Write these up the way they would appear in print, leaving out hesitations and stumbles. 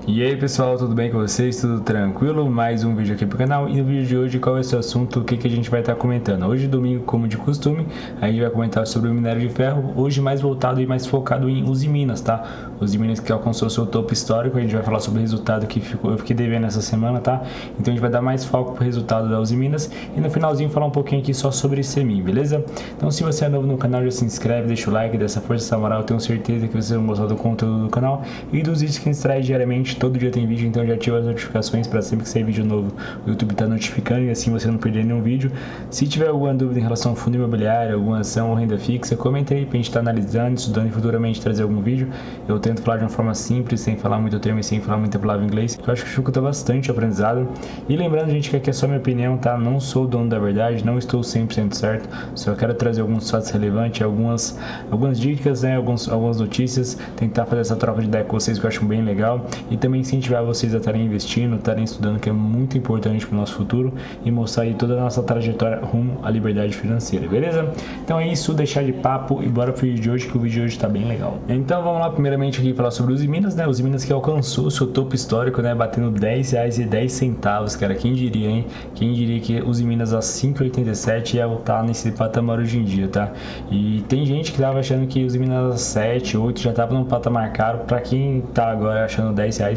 E aí pessoal, tudo bem com vocês? Tudo tranquilo? Mais um vídeo aqui pro canal. E no vídeo de hoje, qual é o seu assunto? O que a gente vai estar comentando? Hoje, domingo, como de costume, a gente vai comentar sobre o minério de ferro. Hoje mais voltado e mais focado em Usiminas, tá? Usiminas que alcançou seu topo histórico. A gente vai falar sobre o resultado que eu fiquei devendo essa semana, tá? Então a gente vai dar mais foco pro resultado da Usiminas. E no finalzinho falar um pouquinho aqui só sobre Semin, beleza? Então se você é novo no canal, já se inscreve, deixa o like, dessa força, essa moral. Eu tenho certeza que vocês vão gostar do conteúdo do canal e dos vídeos que a gente traz diariamente. Todo dia tem vídeo, então já ativa as notificações para sempre que sair vídeo novo o YouTube tá notificando e assim você não perder nenhum vídeo. Se tiver alguma dúvida em relação ao fundo imobiliário, alguma ação ou renda fixa, comenta aí pra gente estar analisando, estudando e futuramente trazer algum vídeo. Eu tento falar de uma forma simples, sem falar muito termo e sem falar muita palavra em inglês, que eu acho que dificulta bastante o aprendizado. E lembrando, gente, que aqui é só minha opinião, tá? Não sou o dono da verdade, não estou 100% certo, só quero trazer alguns fatos relevantes, algumas dicas, né? Algumas notícias, tentar fazer essa troca de ideia com vocês que eu acho bem legal e também incentivar vocês a estarem investindo, estarem estudando, que é muito importante para o nosso futuro e mostrar aí toda a nossa trajetória rumo à liberdade financeira, beleza? Então é isso, deixar de papo e bora pro vídeo de hoje, que o vídeo de hoje tá bem legal. Então vamos lá, primeiramente aqui falar sobre os Usiminas, né? Os Usiminas que alcançou o seu topo histórico, né? Batendo R$10,10, cara. Quem diria, hein? Quem diria que os Usiminas a 5,87 ia voltar nesse patamar hoje em dia, tá? E tem gente que tava achando que os Usiminas a 7, 8 já tava num patamar caro. Pra quem tá agora achando R$10,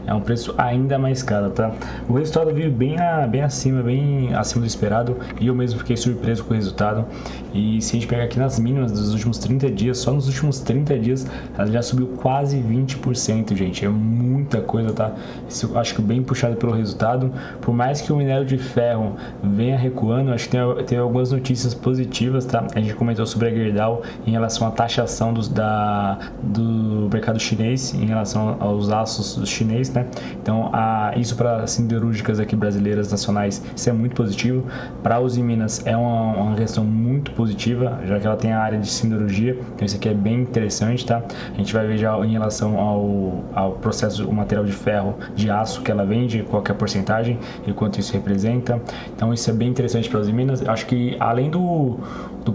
é um preço ainda mais caro, tá? O resultado veio bem acima do esperado e eu mesmo fiquei surpreso com o resultado. E se a gente pegar aqui nas mínimas dos últimos 30 dias, só nos últimos 30 dias ela já subiu quase 20%, gente. É muita coisa, tá? Isso eu acho que bem puxado pelo resultado. Por mais que o minério de ferro venha recuando, acho que tem algumas notícias positivas, tá? A gente comentou sobre a Gerdau em relação à taxação do mercado chinês, em relação aos aços chinês, né? Então, isso para siderúrgicas aqui brasileiras nacionais, isso é muito positivo. Para a Usiminas é uma questão muito positiva, já que ela tem a área de siderurgia, então isso aqui é bem interessante, tá? A gente vai ver já em relação ao processo, o material de ferro, de aço que ela vende, qual que é a porcentagem e quanto isso representa. Então isso é bem interessante para as Usiminas. Acho que além do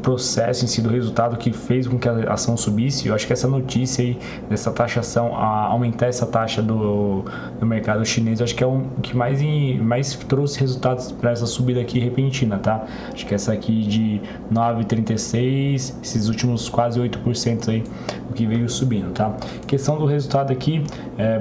processo em si, do resultado que fez com que a ação subisse, eu acho que essa notícia aí dessa taxação, aumentar essa taxa do mercado chinês, eu acho que é o que mais trouxe resultados para essa subida aqui repentina, tá? Acho que essa aqui de 9,36, esses últimos quase 8% aí, o que veio subindo, tá? Questão do resultado aqui,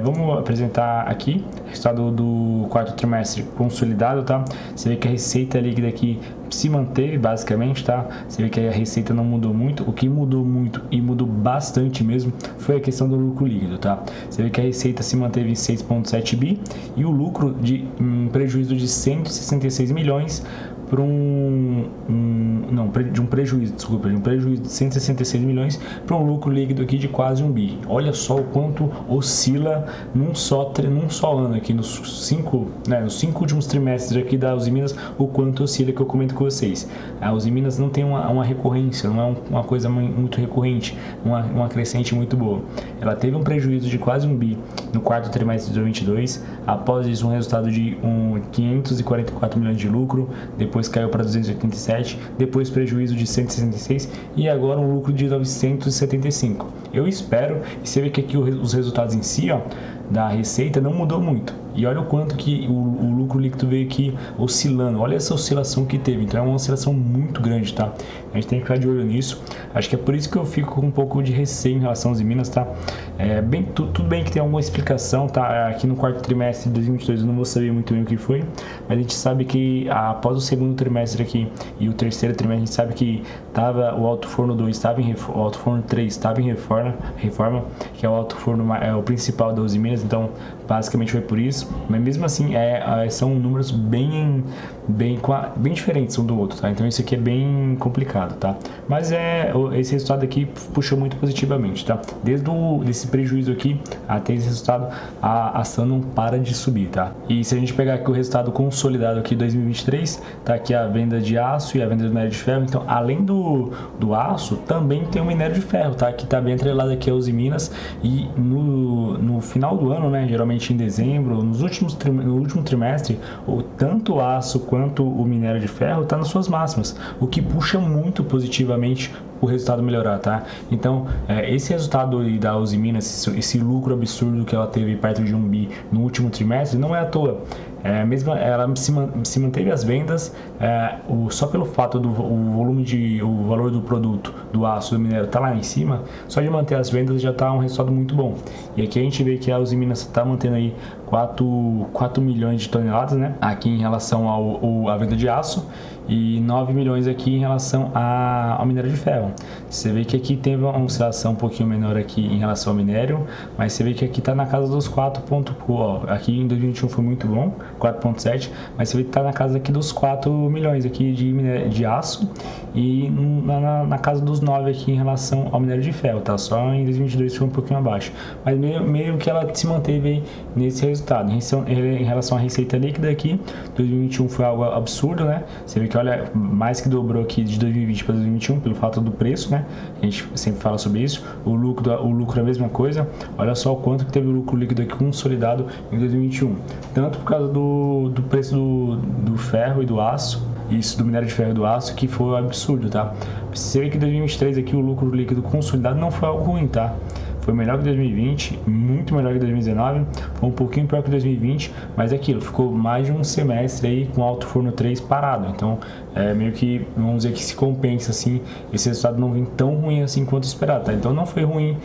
vamos apresentar aqui o resultado do quarto trimestre consolidado, tá? Você vê que a receita líquida aqui se manteve basicamente, tá? Você vê que a receita não mudou muito. O que mudou muito e mudou bastante mesmo foi a questão do lucro líquido, tá? Você vê que a receita se manteve em 6,7 bi e o lucro de prejuízo de 166 milhões para de um prejuízo de 166 milhões para um lucro líquido aqui de quase 1 bi. Olha só o quanto oscila num só ano aqui nos 5 últimos trimestres aqui da Usiminas, o quanto oscila, que eu comento com vocês. A Usiminas não tem uma recorrência, não é uma coisa muito recorrente, uma crescente muito boa. Ela teve um prejuízo de quase 1 bi no quarto trimestre de 2022, após isso um resultado de 544 milhões de lucro, depois caiu para 287, depois prejuízo de 166 e agora um lucro de 975. Eu espero, e você vê que aqui os resultados em si, ó, da receita não mudou muito. E olha o quanto que o lucro líquido veio aqui oscilando. Olha essa oscilação que teve. Então é uma oscilação muito grande, tá? A gente tem que ficar de olho nisso. Acho que é por isso que eu fico com um pouco de receio em relação às Minas, tá? Tudo bem que tem alguma explicação, tá? Aqui no quarto trimestre de 2022 eu não vou saber muito bem o que foi, mas a gente sabe que após o segundo trimestre aqui e o terceiro trimestre, a gente sabe que o alto forno 2 estava o alto forno 3 estava em reforma, que é o alto forno, o principal da Usiminas. Então basicamente foi por isso, mas mesmo assim são números bem diferentes um do outro, tá? Então isso aqui é bem complicado, tá? Mas esse resultado aqui puxou muito positivamente, tá? Desde desse prejuízo aqui até esse resultado, a ação não para de subir, tá? E se a gente pegar aqui o resultado consolidado aqui 2023, tá aqui a venda de aço e a venda do minério de ferro. Então além do aço, também tem o minério de ferro, tá? Que tá bem atrelado aqui aos Usiminas. E no final do ano, né, geralmente em dezembro, no último trimestre, trimestre, tanto o aço quanto o minério de ferro está nas suas máximas, o que puxa muito positivamente o resultado melhorar, tá? Então, esse resultado da Uzi Minas, esse lucro absurdo que ela teve perto de 1 bi no último trimestre, não é à toa. Mesmo ela se manteve as vendas, só pelo fato do o valor do produto, do aço, do minério, tá lá em cima, só de manter as vendas já tá um resultado muito bom. E aqui a gente vê que a Uzi Minas está mantendo aí 4 milhões de toneladas, né? Aqui em relação à venda de aço, e 9 milhões aqui em relação ao minério de ferro. Você vê que aqui teve uma oscilação um pouquinho menor aqui em relação ao minério, mas você vê que aqui está na casa dos 4. Aqui em 2021 foi muito bom, 4,7, mas você vê que está na casa aqui dos 4 milhões aqui de aço e na casa dos 9 aqui em relação ao minério de ferro, tá? Só em 2022 foi um pouquinho abaixo, mas meio que ela se manteve aí nesse resultado. Em relação à receita líquida aqui, 2021 foi algo absurdo, né? Você vê que olha, mais que dobrou aqui de 2020 para 2021 pelo fato do preço, né? A gente sempre fala sobre isso. O lucro é a mesma coisa. Olha só o quanto que teve o lucro líquido aqui consolidado em 2021. Tanto por causa do preço do ferro e do aço, isso do minério de ferro e do aço, que foi um absurdo, tá? Você vê que em 2023 aqui o lucro líquido consolidado não foi algo ruim, tá? Foi melhor que 2020, muito melhor que 2019, foi um pouquinho pior que 2020, mas é aquilo, ficou mais de um semestre aí com o Alto Forno 3 parado. Então, meio que, vamos dizer que se compensa, assim, esse resultado não vem tão ruim assim quanto esperado, tá? Então não foi ruim,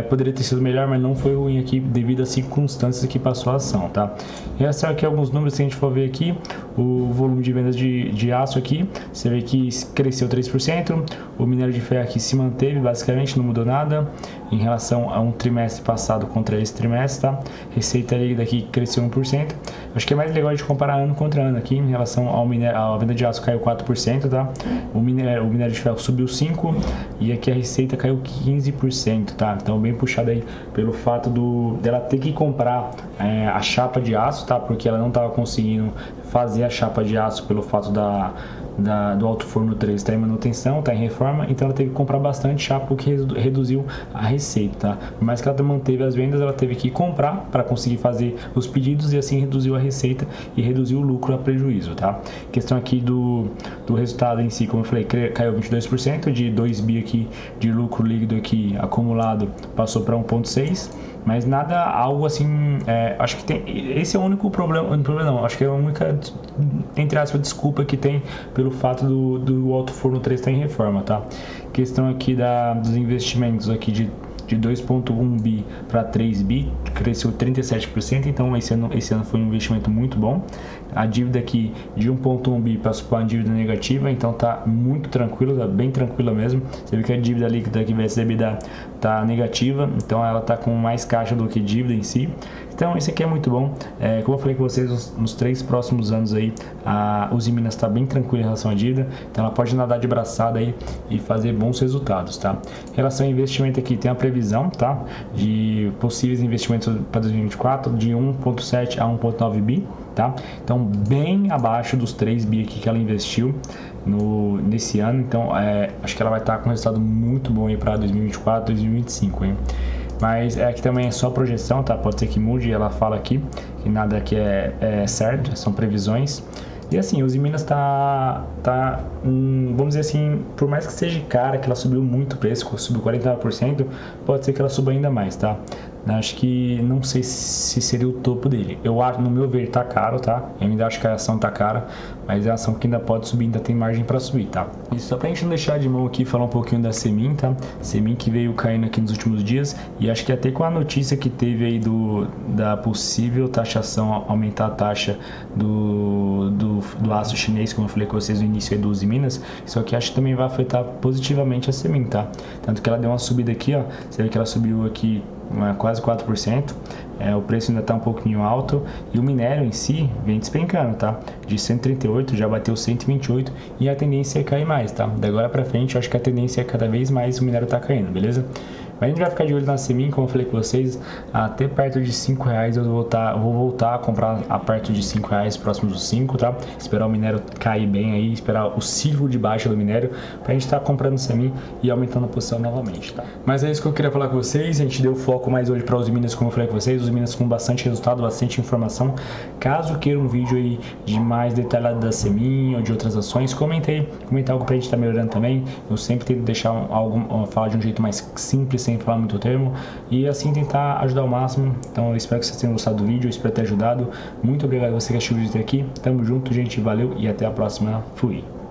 poderia ter sido melhor, mas não foi ruim aqui devido às circunstâncias que passou a ação, tá? E esses aqui alguns números, se a gente for ver aqui, o volume de vendas de aço aqui, você vê que cresceu 3%, o minério de ferro aqui se manteve, basicamente não mudou nada em relação a um trimestre passado contra esse trimestre, tá? Receita líquida aqui cresceu 1%. Acho que é mais legal de comparar ano contra ano aqui, em relação à venda de aço caiu 4%, tá? O minério de ferro subiu 5% e aqui a receita caiu 15%, tá? Então bem puxado aí pelo fato dela ter que comprar a chapa de aço, tá? Porque ela não estava conseguindo fazer a chapa de aço pelo fato do Alto Forno 3 está em manutenção, está em reforma, então ela teve que comprar bastante chapa, o que reduziu a receita, tá? Por mais que ela manteve as vendas, ela teve que comprar para conseguir fazer os pedidos e assim reduziu a receita e reduziu o lucro a prejuízo, tá? Questão aqui do resultado em si, como eu falei, caiu 22%, de 2 bi aqui de lucro líquido aqui acumulado passou para 1,6, mas nada, algo assim, acho que tem, esse é o único problema não, acho que é a única, entre aspas, desculpa que tem pelo fato do Alto Forno 3 estar em reforma, tá? Questão aqui dos investimentos aqui de 2,1 bi para 3 bi, cresceu 37%, então esse ano foi um investimento muito bom. A dívida aqui de 1,1 bi passou para uma dívida negativa, então tá muito tranquilo, tá bem tranquila mesmo. Você vê que a dívida líquida aqui versus EBITDA tá negativa, então ela tá com mais caixa do que dívida em si. Então esse aqui é muito bom. Como eu falei com vocês, nos 3 próximos anos aí, a Uzi Minas está bem tranquila em relação à dívida, então ela pode nadar de braçada aí e fazer bons resultados, tá? Em relação ao investimento aqui, tem a previsão, tá? De possíveis investimentos para 2024 de 1,7 a 1,9 bi, tá? Então bem abaixo dos 3 bi aqui que ela investiu nesse ano, então acho que ela vai estar com um resultado muito bom aí para 2024, 2025, hein? Mas aqui também é só projeção, tá? Pode ser que mude, ela fala aqui que nada aqui é certo, são previsões. E assim, Uzi Minas vamos dizer assim, por mais que seja cara, que ela subiu muito o preço, subiu 49%, pode ser que ela suba ainda mais, tá? Acho que não sei se seria o topo dele. Eu acho, no meu ver, tá caro, tá? Eu ainda acho que a ação tá cara, mas é a ação que ainda pode subir, ainda tem margem para subir, tá? E só pra gente não deixar de mão aqui, falar um pouquinho da Semin, tá? Semin que veio caindo aqui nos últimos dias, e acho que até com a notícia que teve aí da possível taxação, aumentar a taxa do aço chinês, como eu falei com vocês no início aí do Uzi Minas, só que acho que também vai afetar positivamente a Semin, tá? Tanto que ela deu uma subida aqui, ó, você vê que ela subiu aqui quase 4%, o preço ainda está um pouquinho alto e o minério em si vem despencando, tá? De 138 já bateu 128 e a tendência é cair mais, tá? Da agora para frente eu acho que a tendência é cada vez mais o minério tá caindo, beleza? Mas a gente vai ficar de olho na Semin, como eu falei com vocês, até perto de R$5 eu vou voltar a comprar a perto de R$5, próximo dos 5, tá? Esperar o minério cair bem aí, esperar o ciclo de baixa do minério, pra gente estar comprando Semin e aumentando a posição novamente, tá? Mas é isso que eu queria falar com vocês, a gente deu foco mais hoje para os Minas, como eu falei com vocês, os Minas com bastante resultado, bastante informação. Caso queira um vídeo aí de mais detalhado da Semin ou de outras ações, comentar algo pra gente estar melhorando também. Eu sempre tento deixar falar de um jeito mais simples, sem falar muito termo, e assim tentar ajudar ao máximo. Então eu espero que vocês tenham gostado do vídeo, eu espero ter ajudado. Muito obrigado a você que assistiu o vídeo até aqui. Tamo junto, gente, valeu e até a próxima. Fui!